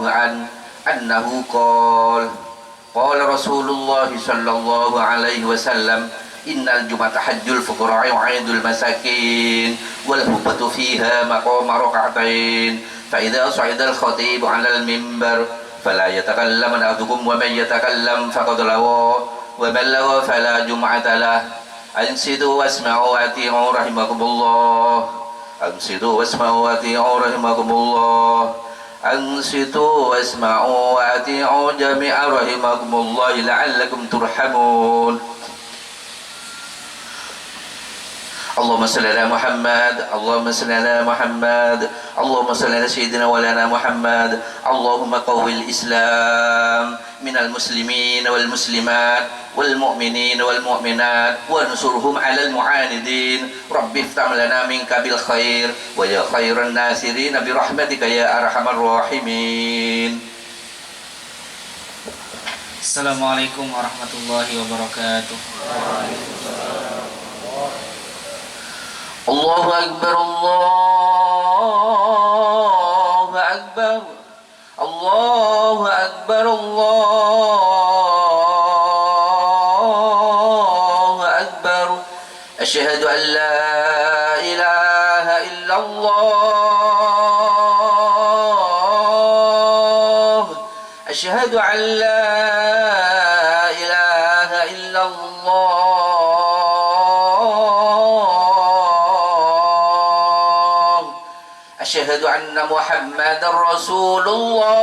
عنه أنه قال قال رسول الله صلى الله عليه وسلم إن الجمعة حج الفقراء وعيد المساكين والخطبة فيها مقام ركعتين فإذا صعد الخطيب على المنبر فلا يتكلم أحدكم ومن يتكلم فقد لغى ومن لغى فلا جمعة له أنصتوا واسمعوا وأطيعوا رحمكم الله أنصتوا واسمعوا وأطيعوا رحمكم الله أنصتوا واسمعوا وأطيعوا جميعا رحمكم الله لعلكم ترحمون اللهم صل على محمد اللهم صل على محمد اللهم صل على سيدنا ولانا محمد اللهم قوي الإسلام من المسلمين والمسلمات والمؤمنين والمؤمنات وانصرهم على المعاندين رب افتح لنا منك بالخير ويا خير الناصرين برحمتك يا أرحم الراحمين. Assalamualaikum warahmatullahi wabarakatuh. الله أكبر الله أكبر الله أكبر الله أكبر أشهد أن لا إله إلا الله أشهد أن لا إله إلا الله أشهد أن محمد رسول الله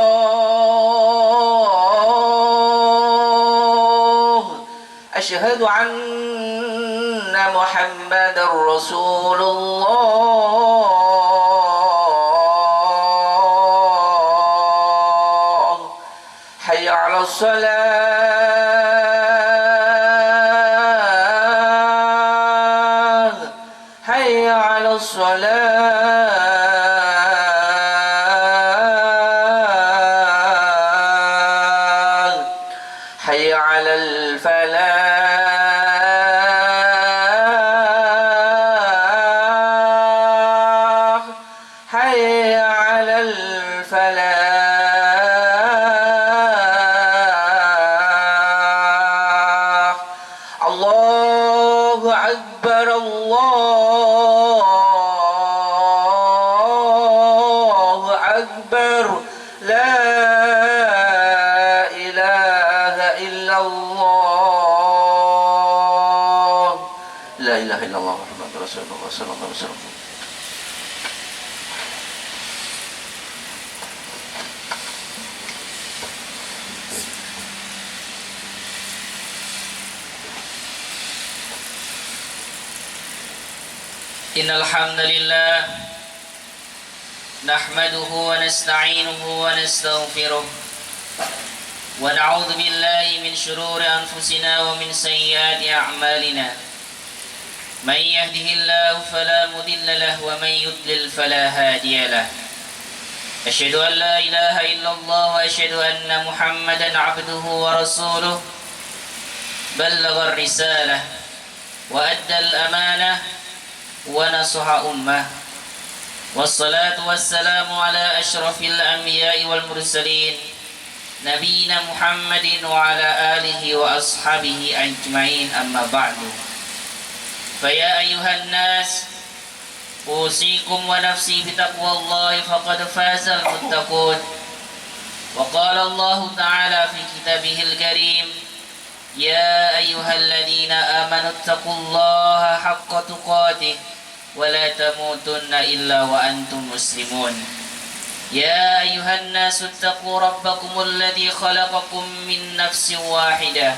أشهد أن محمد رسول الله حي على الصلاة حي على الصلاة حي على الفلاح حي على الفلاح الله أكبر الله أكبر لا إله إلا الله لا إله إلا الله محمد رسول الله صلى الله عليه وسلم. Innal hamdalillah nahmaduhu wa nasta'inuhu wa nastaghfiruh wa na'udzu billahi min shururi anfusina wa min sayyiati a'malina man yahdihillahu fala mudilla lahu wa man yudlil fala hadiya lahu asyhadu an la ilaha illallah wa asyhadu anna muhammadan 'abduhu wa rasuluh ballagha ar-risalah wa adda al-amanah ونصح أمة والصلاة والسلام على أشرف الأنبياء والمرسلين نبينا محمد وعلى آله وأصحابه أجمعين أما بعد فيا أيها الناس أوصيكم ونفسي بتقوى الله فقد فاز المتقون وقال الله تعالى في كتابه الكريم يا أيها الذين آمنوا اتقوا الله حق تقاته ولا تموتن إلا وأنتم مسلمون يا أيها الناس اتقوا ربكم الذي خلقكم من نفس واحدة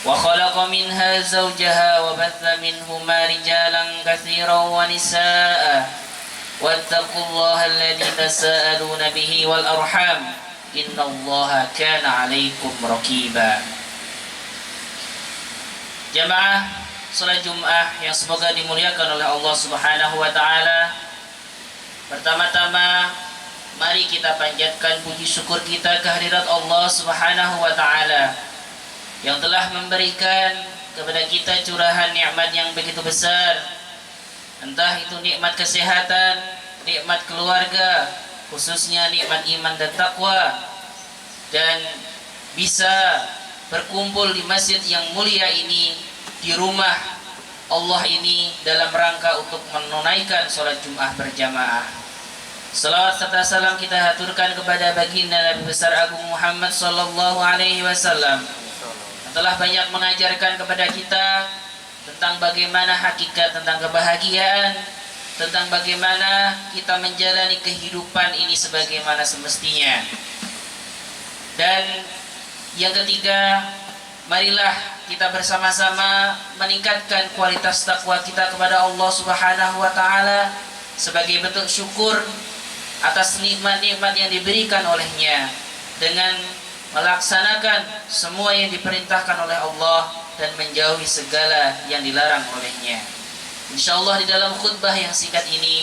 وخلق منها زوجها وبث منهما رجالا كثيرا ونساء واتقوا الله الذي تساءلون به والأرحام إن الله كان عليكم رقيبا. Jamaah salat Jumat yang semoga dimuliakan oleh Allah Subhanahu wa taala. Pertama-tama mari kita panjatkan puji syukur kita kehadirat Allah Subhanahu wa taala yang telah memberikan kepada kita curahan nikmat yang begitu besar. Entah itu nikmat kesehatan, nikmat keluarga, khususnya nikmat iman dan takwa, dan bisa berkumpul di masjid yang mulia ini, di rumah Allah ini, dalam rangka untuk menunaikan sholat Jum'ah berjamaah. Salawat serta salam kita haturkan kepada baginda Nabi besar Agung Muhammad sallallahu alaihi wasallam yang telah banyak mengajarkan kepada kita tentang bagaimana hakikat tentang kebahagiaan, tentang bagaimana kita menjalani kehidupan ini sebagaimana semestinya. Dan yang ketiga, marilah kita bersama-sama meningkatkan kualitas takwa kita kepada Allah Subhanahu wa taala sebagai bentuk syukur atas nikmat-nikmat yang diberikan olehnya, dengan melaksanakan semua yang diperintahkan oleh Allah dan menjauhi segala yang dilarang olehnya. Insyaallah di dalam khutbah yang singkat ini,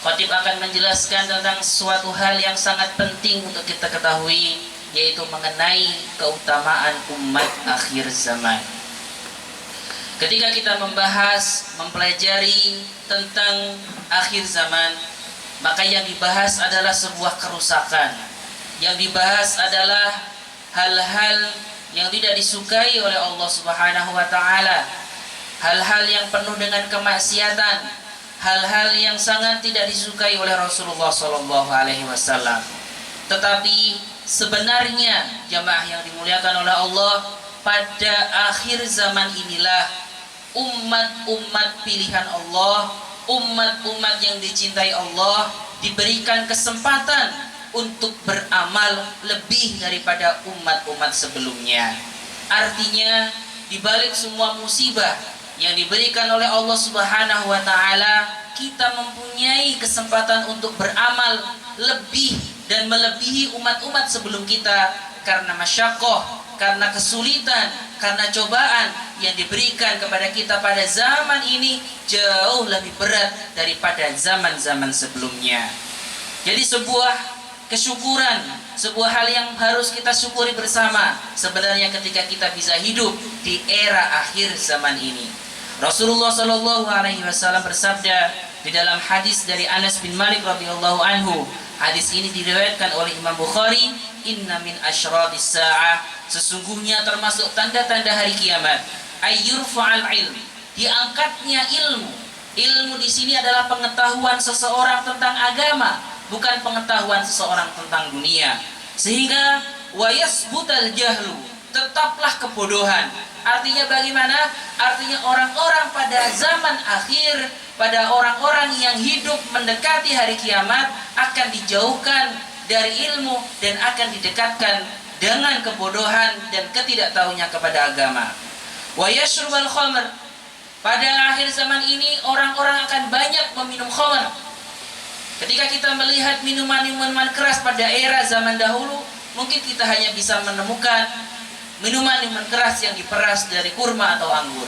khatib akan menjelaskan tentang suatu hal yang sangat penting untuk kita ketahui, yaitu mengenai keutamaan umat akhir zaman. Ketika kita membahas, mempelajari tentang akhir zaman, maka yang dibahas adalah sebuah kerusakan. Yang dibahas adalah hal-hal yang tidak disukai oleh Allah Subhanahu wa taala, hal-hal yang penuh dengan kemaksiatan, hal-hal yang sangat tidak disukai oleh Rasulullah sallallahu alaihi wasallam. Tetapi sebenarnya jamaah yang dimuliakan oleh Allah, pada akhir zaman inilah umat-umat pilihan Allah, umat-umat yang dicintai Allah diberikan kesempatan untuk beramal lebih daripada umat-umat sebelumnya. Artinya, di balik semua musibah yang diberikan oleh Allah Subhanahu wa taala, kita mempunyai kesempatan untuk beramal lebih dan melebihi umat-umat sebelum kita, karena masyaqqah, karena kesulitan, karena cobaan yang diberikan kepada kita pada zaman ini jauh lebih berat daripada zaman-zaman sebelumnya. Jadi sebuah kesyukuran, sebuah hal yang harus kita syukuri bersama sebenarnya ketika kita bisa hidup di era akhir zaman ini. Rasulullah sallallahu alaihi wasallam bersabda di dalam hadis dari Anas bin Malik radhiyallahu anhu. Hadis ini diriwayatkan oleh Imam Bukhari, "Inna min asyratis sa'ah", sesungguhnya termasuk tanda-tanda hari kiamat, ayyurfa'al ilm, diangkatnya ilmu. Ilmu di sini adalah pengetahuan seseorang tentang agama, bukan pengetahuan seseorang tentang dunia. Sehingga wa yasbutal jahlu, tetaplah kebodohan. Artinya bagaimana? Artinya orang-orang pada zaman akhir, pada orang-orang yang hidup mendekati hari kiamat akan dijauhkan dari ilmu dan akan didekatkan dengan kebodohan dan ketidaktahuannya kepada agama. Wa yashrubal khamr, pada akhir zaman ini orang-orang akan banyak meminum khamr. Ketika kita melihat minuman-minuman keras pada era zaman dahulu, mungkin kita hanya bisa menemukan minuman-minuman keras yang diperas dari kurma atau anggur.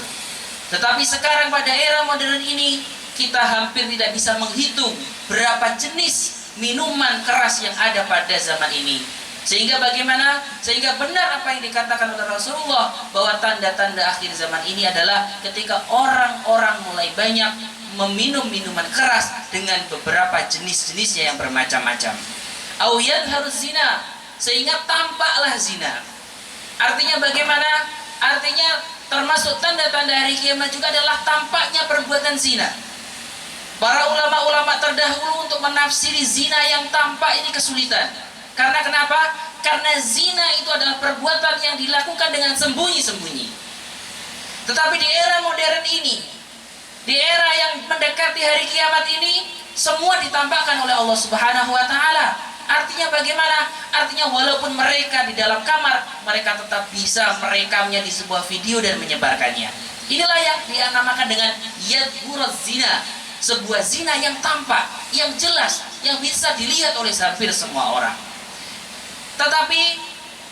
Tetapi sekarang pada era modern ini, kita hampir tidak bisa menghitung berapa jenis minuman keras yang ada pada zaman ini. Sehingga bagaimana? Sehingga benar apa yang dikatakan oleh Rasulullah, bahwa tanda-tanda akhir zaman ini adalah ketika orang-orang mulai banyak meminum minuman keras dengan beberapa jenis-jenisnya yang bermacam-macam. Au yadharuz zina, sehingga tampaklah zina. Artinya bagaimana? Artinya termasuk tanda-tanda hari kiamat juga adalah tampaknya perbuatan zina. Para ulama-ulama terdahulu untuk menafsiri zina yang tampak ini kesulitan. Karena kenapa? Karena zina itu adalah perbuatan yang dilakukan dengan sembunyi-sembunyi. Tetapi di era modern ini, di era yang mendekati hari kiamat ini, semua ditampakkan oleh Allah Subhanahu wa taala. Artinya bagaimana? Artinya walaupun mereka di dalam kamar, mereka tetap bisa merekamnya di sebuah video dan menyebarkannya. Inilah yang dinamakan dengan yadhuruz zina, sebuah zina yang tampak, yang jelas, yang bisa dilihat oleh hampir semua orang. Tetapi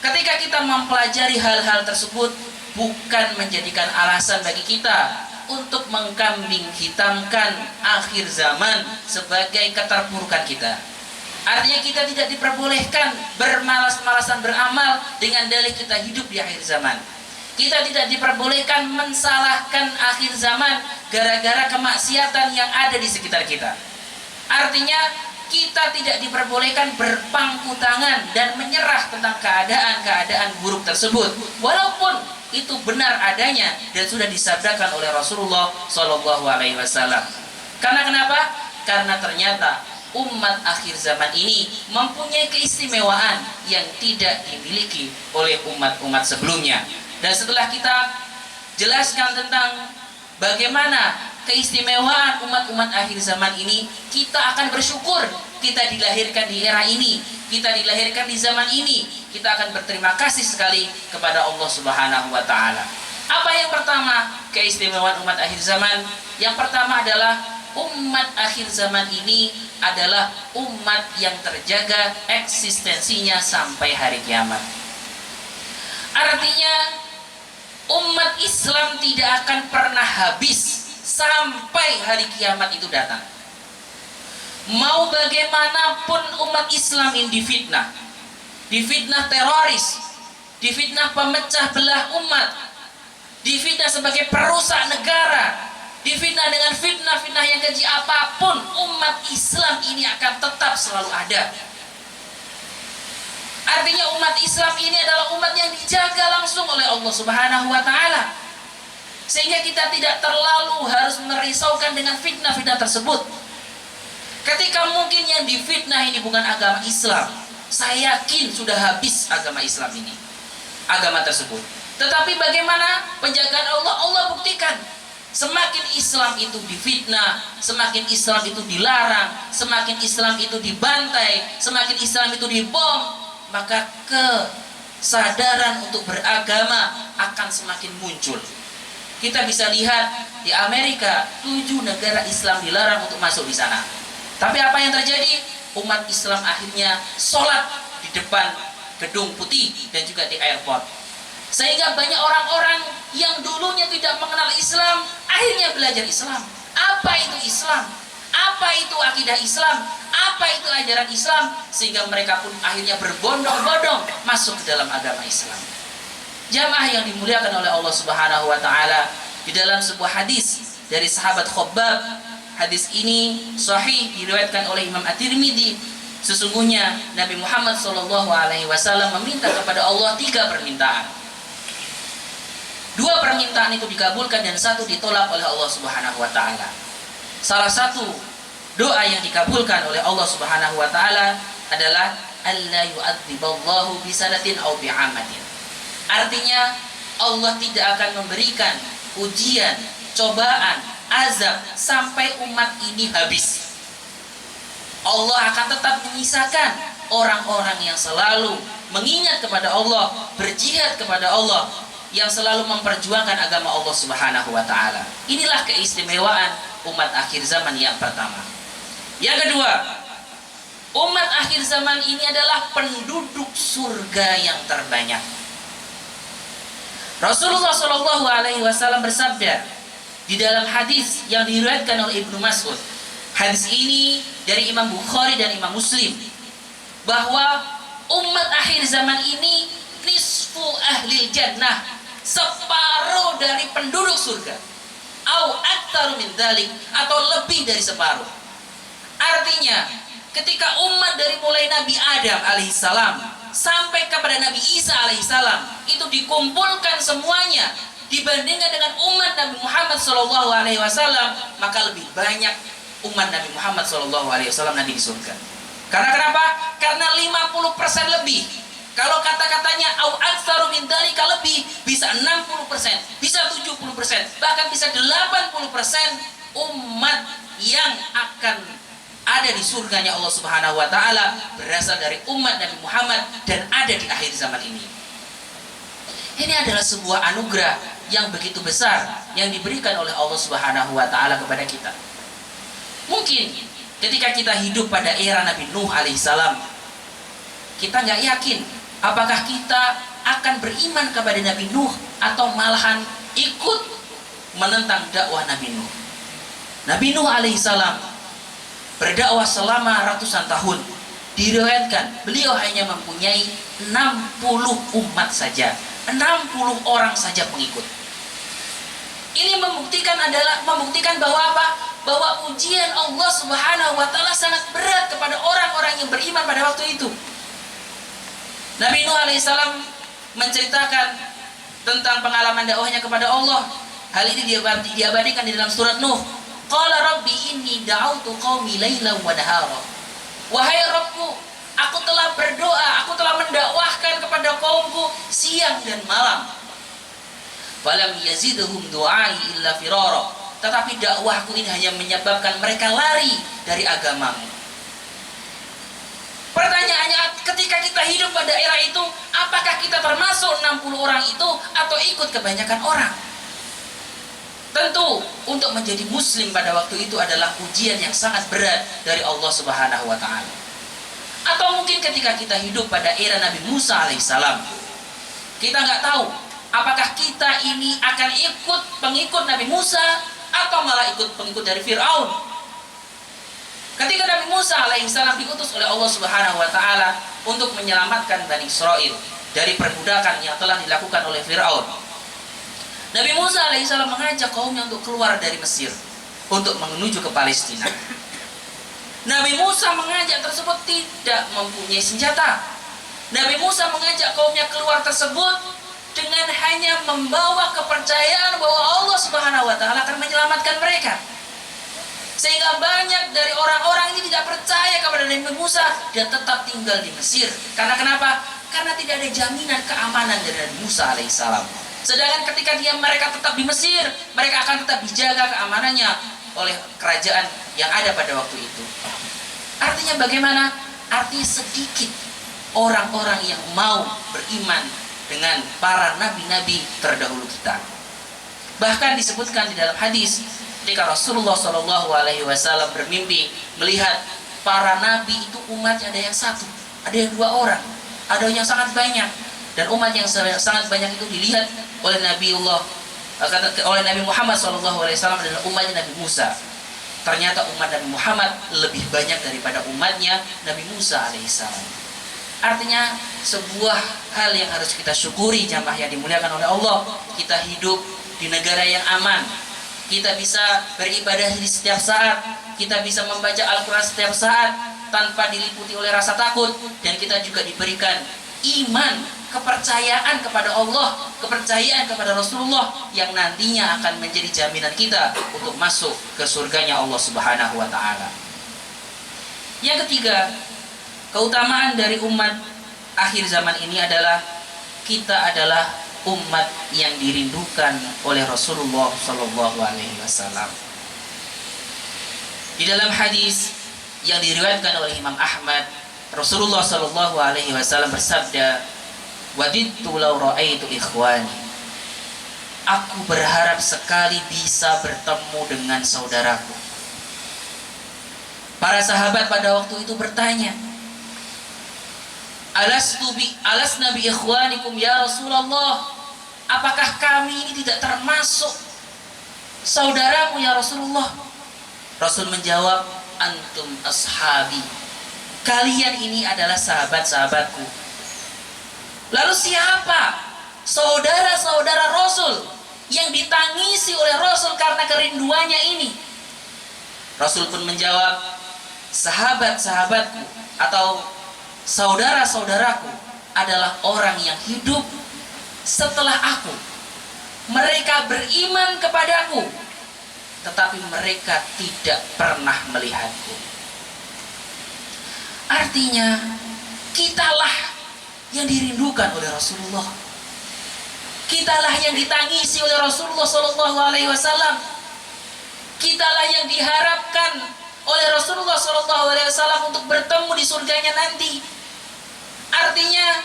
ketika kita mempelajari hal-hal tersebut, bukan menjadikan alasan bagi kita untuk mengkambing hitamkan akhir zaman sebagai keterpurukan kita. Artinya kita tidak diperbolehkan bermalas-malasan beramal dengan dalih kita hidup di akhir zaman. Kita tidak diperbolehkan mensalahkan akhir zaman gara-gara kemaksiatan yang ada di sekitar kita. Artinya kita tidak diperbolehkan berpangku tangan dan menyerah tentang keadaan-keadaan buruk tersebut, walaupun itu benar adanya dan sudah disabdakan oleh Rasulullah Shallallahu Alaihi Wasallam. Karena kenapa? Karena ternyata umat akhir zaman ini mempunyai keistimewaan yang tidak dimiliki oleh umat-umat sebelumnya. Dan setelah kita jelaskan tentang bagaimana keistimewaan umat-umat akhir zaman ini, kita akan bersyukur kita dilahirkan di era ini, kita dilahirkan di zaman ini. Kita akan berterima kasih sekali kepada Allah Subhanahu wa taala. Apa yang pertama keistimewaan umat akhir zaman? Yang pertama adalah umat akhir zaman ini adalah umat yang terjaga eksistensinya sampai hari kiamat. Artinya umat Islam tidak akan pernah habis sampai hari kiamat itu datang. Mau bagaimanapun umat Islam ini difitnah teroris, difitnah pemecah belah umat, difitnah sebagai perusak negara, difitnah dengan fitnah-fitnah yang keji apapun, umat Islam ini akan tetap selalu ada. Artinya umat Islam ini adalah umat yang dijaga langsung oleh Allah Subhanahu wa taala. Sehingga kita tidak terlalu harus merisaukan dengan fitnah-fitnah tersebut. Ketika mungkin yang difitnah ini bukan agama Islam, saya yakin sudah habis agama Islam ini, agama tersebut. Tetapi bagaimana penjagaan Allah? Allah buktikan. Semakin Islam itu difitnah, semakin Islam itu dilarang, semakin Islam itu dibantai, semakin Islam itu dibom, maka kesadaran untuk beragama akan semakin muncul. Kita bisa lihat di Amerika, 7 negara Islam dilarang untuk masuk di sana. Tapi apa yang terjadi? Umat Islam akhirnya sholat di depan gedung putih dan juga di airport. Sehingga banyak orang-orang yang dulunya tidak mengenal Islam akhirnya belajar Islam. Apa itu Islam? Apa itu akidah Islam? Apa itu ajaran Islam? Sehingga mereka pun akhirnya berbondong-bondong masuk ke dalam agama Islam. Jamaah yang dimuliakan oleh Allah Subhanahu wa taala, di dalam sebuah hadis dari sahabat Khabbab, hadis ini sahih diriwayatkan oleh Imam At-Tirmidzi. Sesungguhnya Nabi Muhammad SAW meminta kepada Allah 3 permintaan. 2 permintaan itu dikabulkan dan 1 ditolak oleh Allah Subhanahu wa taala. Salah satu doa yang dikabulkan oleh Allah Subhanahu wa taala adalah alla yu'adziballahu bisanatin aw bi'amatin. Artinya Allah tidak akan memberikan ujian, cobaan, azab sampai umat ini habis. Allah akan tetap menyisakan orang-orang yang selalu mengingat kepada Allah, berjihad kepada Allah, yang selalu memperjuangkan agama Allah Subhanahu wa taala. Inilah keistimewaan umat akhir zaman yang pertama. Yang kedua, umat akhir zaman ini adalah penduduk surga yang terbanyak. Rasulullah Shallallahu Alaihi Wasallam bersabda di dalam hadis yang diriwayatkan oleh Ibnu Mas'ud. Hadis ini dari Imam Bukhari dan Imam Muslim, bahwa umat akhir zaman ini nisfu ahli jannah, separuh dari penduduk surga, au aktaru min dzalik, atau lebih dari separuh. Artinya ketika umat dari mulai Nabi Adam alaihissalam sampai kepada Nabi Isa alaihissalam itu dikumpulkan semuanya, dibandingkan dengan umat Nabi Muhammad SAW, maka lebih banyak umat Nabi Muhammad SAW nanti di surga. Karena kenapa? Karena 50% lebih. Kalau kata-katanya au aktsaru min dzalika, lebih, bisa 60%, bisa 70%, bahkan bisa 80% umat yang akan ada di surganya Allah Subhanahu wa taala berasal dari umat Nabi Muhammad dan ada di akhir zaman ini. Ini adalah sebuah anugerah yang begitu besar yang diberikan oleh Allah Subhanahu wa taala kepada kita. Mungkin ketika kita hidup pada era Nabi Nuh alaihissalam, kita nggak yakin apakah kita akan beriman kepada Nabi Nuh atau malahan ikut menentang dakwah Nabi Nuh. Nabi Nuh alaihissalam berdakwah selama ratusan tahun. Diriwayatkan beliau hanya mempunyai 60 umat saja, 60 orang saja pengikut. Ini membuktikan bahwa apa? bahwa ujian Allah Subhanahu wa taala sangat berat kepada orang-orang yang beriman pada waktu itu. Nabi Nuh alaihissalam menceritakan tentang pengalaman dakwahnya kepada Allah. Hal ini diabadikan di dalam surat Nuh. Qala rabbi inni da'autu qaumi lailan wa nahara. Wahai Rabbku, aku telah berdoa, aku telah mendakwahkan kepada kaumku siang dan malam. Falam yazidhum du'ai illa firara. Tetapi dakwahku ini hanya menyebabkan mereka lari dari agamamu. Pertanyaannya, ketika kita hidup pada era itu, apakah kita termasuk 60 orang itu atau ikut kebanyakan orang? Tentu untuk menjadi muslim pada waktu itu adalah ujian yang sangat berat dari Allah Subhanahu wa taala. Atau mungkin ketika kita hidup pada era Nabi Musa alaihissalam, kita nggak tahu apakah kita ini akan ikut pengikut Nabi Musa atau malah ikut pengikut dari Fir'aun. Ketika Nabi Musa alaihissalam diutus oleh Allah Subhanahu wa taala untuk menyelamatkan Bani Israel dari perbudakan yang telah dilakukan oleh Fir'aun, Nabi Musa alaihissalam mengajak kaumnya untuk keluar dari Mesir untuk menuju ke Palestina. Nabi Musa mengajak tersebut tidak mempunyai senjata. Nabi Musa mengajak kaumnya keluar tersebut dengan hanya membawa kepercayaan bahwa Allah Subhanahu wa taala akan menyelamatkan mereka. Sehingga banyak dari orang-orang ini tidak percaya kepada Nabi Musa dan tetap tinggal di Mesir. Karena kenapa? Karena tidak ada jaminan keamanan dari Nabi Musa alaihissalam. Sedangkan ketika mereka tetap di Mesir, mereka akan tetap dijaga keamanannya oleh kerajaan yang ada pada waktu itu. Artinya bagaimana? Artinya sedikit orang-orang yang mau beriman dengan para nabi-nabi terdahulu kita. Bahkan disebutkan di dalam hadis ketika Rasulullah SAW bermimpi melihat para nabi itu umatnya ada yang satu, ada yang 2 orang, ada yang sangat banyak, dan umat yang sangat banyak itu dilihat oleh Nabi Muhammad SAW adalah umatnya Nabi Musa. Ternyata umat Nabi Muhammad lebih banyak daripada umatnya Nabi Musa alaihissalam. Artinya sebuah hal yang harus kita syukuri jamaah yang dimuliakan oleh Allah. Kita hidup di negara yang aman, kita bisa beribadah di setiap saat, kita bisa membaca Al-Quran setiap saat tanpa diliputi oleh rasa takut, dan kita juga diberikan iman, kepercayaan kepada Allah, kepercayaan kepada Rasulullah yang nantinya akan menjadi jaminan kita untuk masuk ke surganya Allah Subhanahu wa taala. Yang ketiga, keutamaan dari umat akhir zaman ini adalah kita adalah umat yang dirindukan oleh Rasulullah sallallahu alaihi wasallam. Di dalam hadis yang diriwayatkan oleh Imam Ahmad, Rasulullah sallallahu alaihi wasallam bersabda, "Wadidtu law ra'aitu ikhwani." Aku berharap sekali bisa bertemu dengan saudaraku. Para sahabat pada waktu itu bertanya, Alasna bi ikhwanikum ya Rasulullah? Apakah kami ini tidak termasuk saudaramu ya Rasulullah? Rasul menjawab, antum ashabi. Kalian ini adalah sahabat-sahabatku. Lalu siapa saudara-saudara Rasul yang ditangisi oleh Rasul karena kerinduannya ini? Rasul pun menjawab, sahabat-sahabatku atau saudara-saudaraku adalah orang yang hidup setelah aku. Mereka beriman kepadaku, tetapi mereka tidak pernah melihatku. Artinya, kitalah yang dirindukan oleh Rasulullah. Kitalah yang ditangisi oleh Rasulullah SAW. Kitalah yang diharapkan oleh Rasulullah SAW untuk bertemu di surganya nanti. Artinya,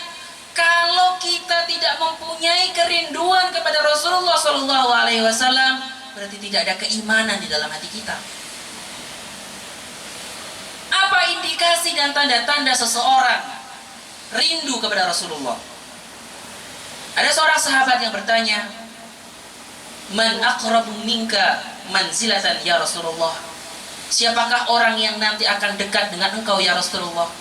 kalau kita tidak mempunyai kerinduan kepada Rasulullah SAW, berarti tidak ada keimanan di dalam hati kita. Apa indikasi dan tanda-tanda seseorang rindu kepada Rasulullah? Ada seorang sahabat yang bertanya, Man aqrabu minka manzilatan ya Rasulullah? Siapakah orang yang nanti akan dekat dengan engkau ya Rasulullah?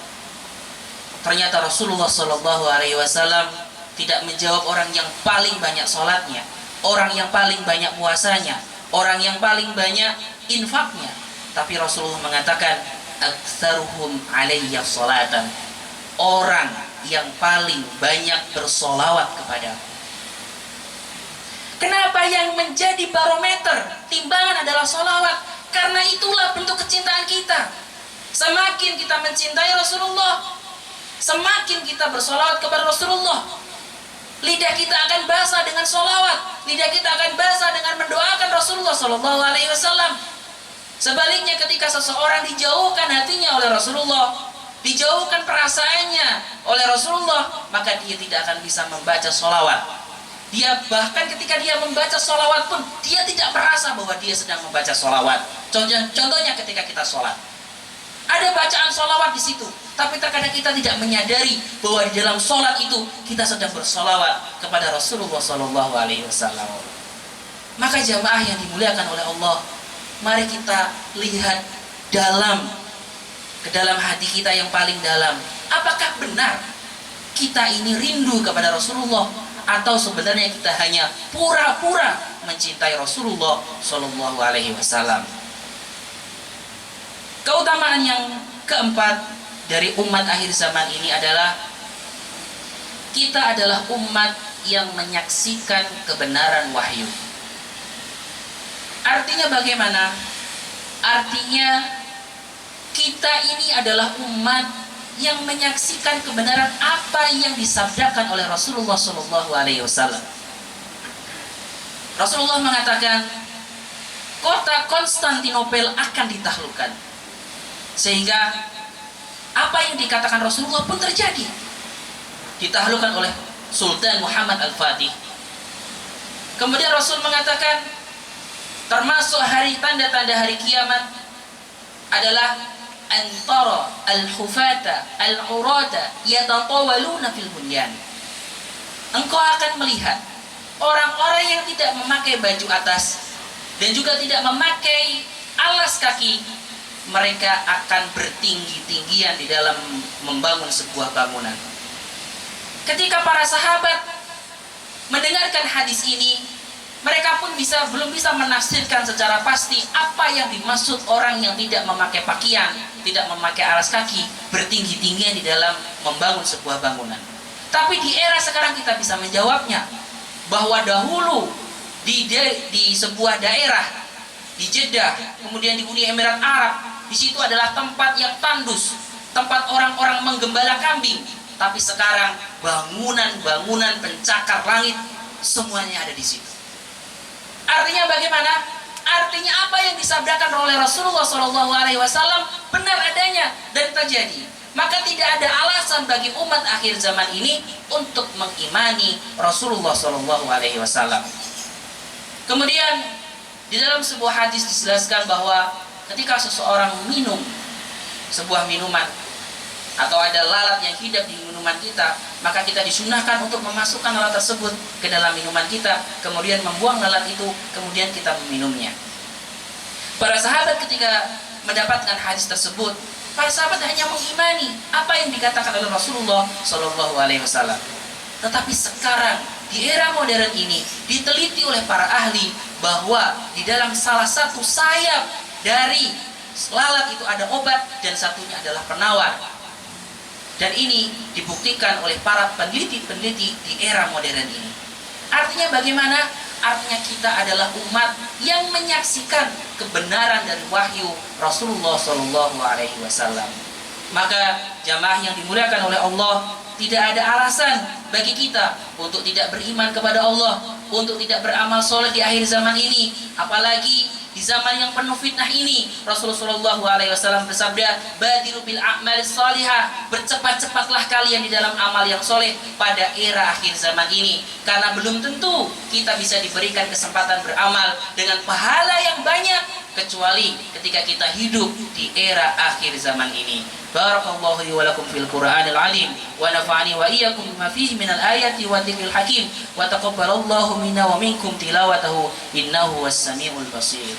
Ternyata Rasulullah SAW tidak menjawab orang yang paling banyak sholatnya, orang yang paling banyak puasanya, orang yang paling banyak infaknya, tapi Rasulullah mengatakan aktsaruhum alayya sholatan, orang yang paling banyak bersolawat kepadaku. Kenapa yang menjadi barometer timbangan adalah solawat? Karena itulah bentuk kecintaan kita. Semakin kita mencintai Rasulullah, semakin kita bersolawat kepada Rasulullah, lidah kita akan basah dengan solawat, lidah kita akan basah dengan mendoakan Rasulullah Shallallahu Alaihi Wasallam. Sebaliknya, ketika seseorang dijauhkan hatinya oleh Rasulullah, dijauhkan perasaannya oleh Rasulullah, maka dia tidak akan bisa membaca solawat. Dia bahkan ketika dia membaca solawat pun, dia tidak merasa bahwa dia sedang membaca solawat. Contohnya ketika kita sholat, ada bacaan solawat di situ, tapi terkadang kita tidak menyadari bahwa di dalam sholat itu kita sedang bersolawat kepada Rasulullah Shallallahu Alaihi Wasallam. Maka jamaah yang dimuliakan oleh Allah, mari kita lihat ke dalam hati kita yang paling dalam. Apakah benar kita ini rindu kepada Rasulullah, atau sebenarnya kita hanya pura-pura mencintai Rasulullah Shallallahu Alaihi Wasallam? Keutamaan yang keempat dari umat akhir zaman ini adalah kita adalah umat yang menyaksikan kebenaran wahyu. Artinya bagaimana? Artinya kita ini adalah umat yang menyaksikan kebenaran apa yang disabdakan oleh Rasulullah Shallallahu Alaihi Wasallam. Rasulullah mengatakan kota Konstantinopel akan ditaklukkan, sehingga apa yang dikatakan Rasulullah pun terjadi, ditaklukkan oleh Sultan Muhammad Al-Fatih. Kemudian Rasul mengatakan termasuk tanda-tanda hari kiamat adalah antara al-hufata al-urata yatatawaluna fil bunyan. Engkau akan melihat orang-orang yang tidak memakai baju atas dan juga tidak memakai alas kaki, mereka akan bertinggi-tinggian di dalam membangun sebuah bangunan. Ketika para sahabat mendengarkan hadis ini, mereka pun belum bisa menafsirkan secara pasti apa yang dimaksud orang yang tidak memakai pakaian, tidak memakai alas kaki, bertinggi-tinggian di dalam membangun sebuah bangunan. Tapi di era sekarang kita bisa menjawabnya, bahwa dahulu di sebuah daerah di Jeddah, kemudian di Uni Emirat Arab, di situ adalah tempat yang tandus, tempat orang-orang menggembala kambing. Tapi sekarang bangunan-bangunan pencakar langit semuanya ada di situ. Artinya bagaimana? Artinya apa yang disabdakan oleh Rasulullah Shallallahu Alaihi Wasallam benar adanya dan terjadi. Maka tidak ada alasan bagi umat akhir zaman ini untuk mengimani Rasulullah Shallallahu Alaihi Wasallam. Kemudian di dalam sebuah hadis dijelaskan bahwa ketika seseorang minum sebuah minuman atau ada lalat yang hidup di minuman kita, maka kita disunahkan untuk memasukkan lalat tersebut ke dalam minuman kita, kemudian membuang lalat itu, kemudian kita meminumnya. Para sahabat ketika mendapatkan hadis tersebut, para sahabat hanya mengimani apa yang dikatakan oleh Rasulullah Shallallahu Alaihi Wasallam. Tetapi sekarang di era modern ini diteliti oleh para ahli bahwa di dalam salah satu sayap dari lalat itu ada obat dan satunya adalah penawar. Dan ini dibuktikan oleh para peneliti-peneliti di era modern ini. Artinya bagaimana? Artinya kita adalah umat yang menyaksikan kebenaran dari wahyu Rasulullah Shallallahu Alaihi Wasallam. Maka jamaah yang dimuliakan oleh Allah, tidak ada alasan bagi kita untuk tidak beriman kepada Allah, untuk tidak beramal soleh di akhir zaman ini, apalagi di zaman yang penuh fitnah ini. Rasulullah Shallallahu Alaihi Wasallam bersabda, "Badiru bil a'malis salihah." Bercepat-cepatlah kalian di dalam amal yang soleh pada era akhir zaman ini, karena belum tentu kita bisa diberikan kesempatan beramal dengan pahala yang banyak kecuali ketika kita hidup di era akhir zaman ini. Barakallahu li wa lakum fil Qur'anil azim wa nafa'ani wa iyyakum bima fihi minal ayati wa dzikril hakim wa taqabbalallahu minna wa minkum tilawatahu innahu was-sami'ul basir.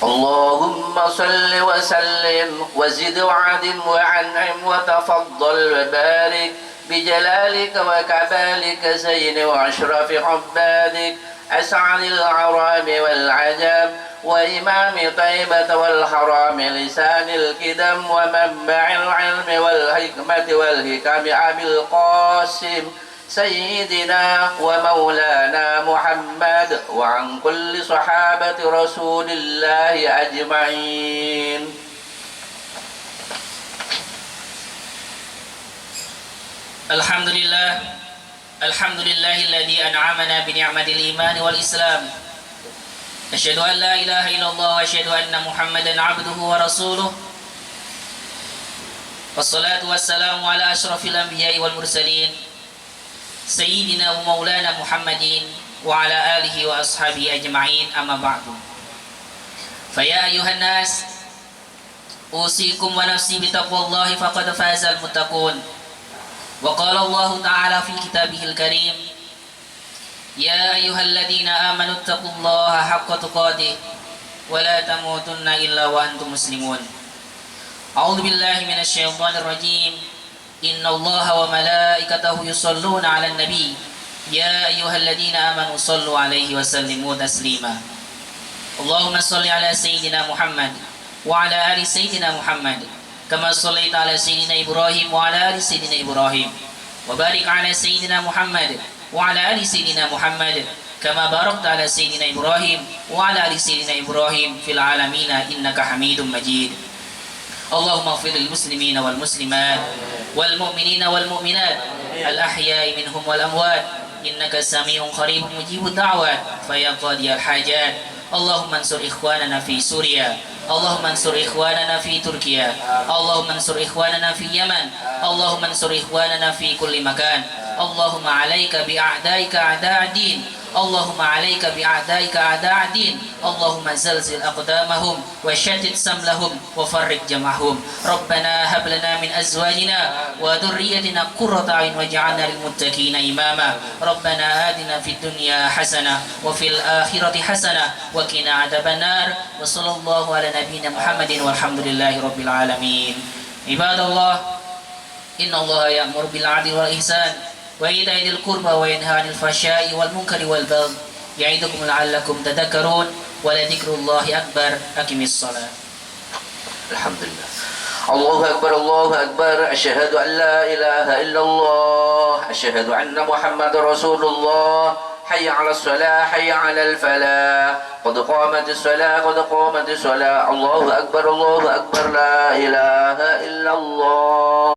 Allahumma salli wa sallim wa zid wa adim wa an'im wa tafaddal wa barik بجلالك وكمالك سيد وأشرف عبادك أسعد العرام والعجم وإمام طيبة والحرام لسان الكدم ومنبع العلم والحكمة والحكم أبي القاسم سيدنا ومولانا محمد وعن كل صحابة رسول الله أجمعين. الحمد لله الذي أنعمنا بنعمة الإيمان والإسلام. أشهد أن لا إله إلا الله وأشهد أن محمدا عبده ورسوله. والصلاة والسلام على أشرف الأنبياء والمرسلين سيدنا ومولانا محمد وعلى آله وأصحابه أجمعين. أما بعد، فيا أيها الناس أوصيكم ونفسي بتقوى الله فقد فاز المتقون. وقال الله تعالى في كتابه الكريم: يا أيها الذين آمنوا اتقوا الله حق تقاته ولا تموتن إلا وأنتم مسلمون. أعوذ بالله من الشيطان الرجيم. إن الله وملائكته يصلون على النبي يا أيها الذين آمنوا صلوا عليه وسلموا تسليما. اللهم صل على سيدنا محمد وعلى آل سيدنا محمد كما صليت على سيدنا إبراهيم وعلى آل سيدنا إبراهيم، وبارك على سيدنا محمد وعلى آل سيدنا محمد كما باركت على سيدنا إبراهيم وعلى آل سيدنا إبراهيم في العالمين إنك حميد مجيد. اللهم اغفر للمسلمين والمسلمات والمؤمنين والمؤمنات الأحياء منهم والأموات إنك سميع قريب مجيب الدعوات فيا قاضي الحاجات. اللهم انصر إخواننا في سوريا، اللهم انصر إخواننا في تركيا، اللهم انصر إخواننا في اليمن، اللهم انصر إخواننا في كل مكان. اللهم عليك بأعدائك أعداء الدين، اللهم عليك بأعدائك أعداء الدين. اللهم زلزل أقدامهم وشتت سملهم وفرق جمعهم. ربنا هب لنا من أزواجنا وذريتنا قرة أعين واجعلنا للمتقين إماما. ربنا آتنا في الدنيا حسنة وفي الآخرة حسنة وقنا عذاب النار. وصلى الله على نبينا محمد والحمد لله رب العالمين. عباد الله، إن الله يأمر بالعدل والإحسان وإيتاء ذي القربى وينهى عن الفحشاء والمنكر والبغي يعظكم لعلكم تذكرون. ولذكر الله أكبر. أقم الصلاة. الحمد لله. الله أكبر الله أكبر. أشهد أن لا إله إلا الله. أشهد أن محمد رسول الله. حي على الصلاة حي على الفلاح. قد قامت الصلاة قد قامت الصلاة. الله أكبر الله أكبر. لا إله إلا الله.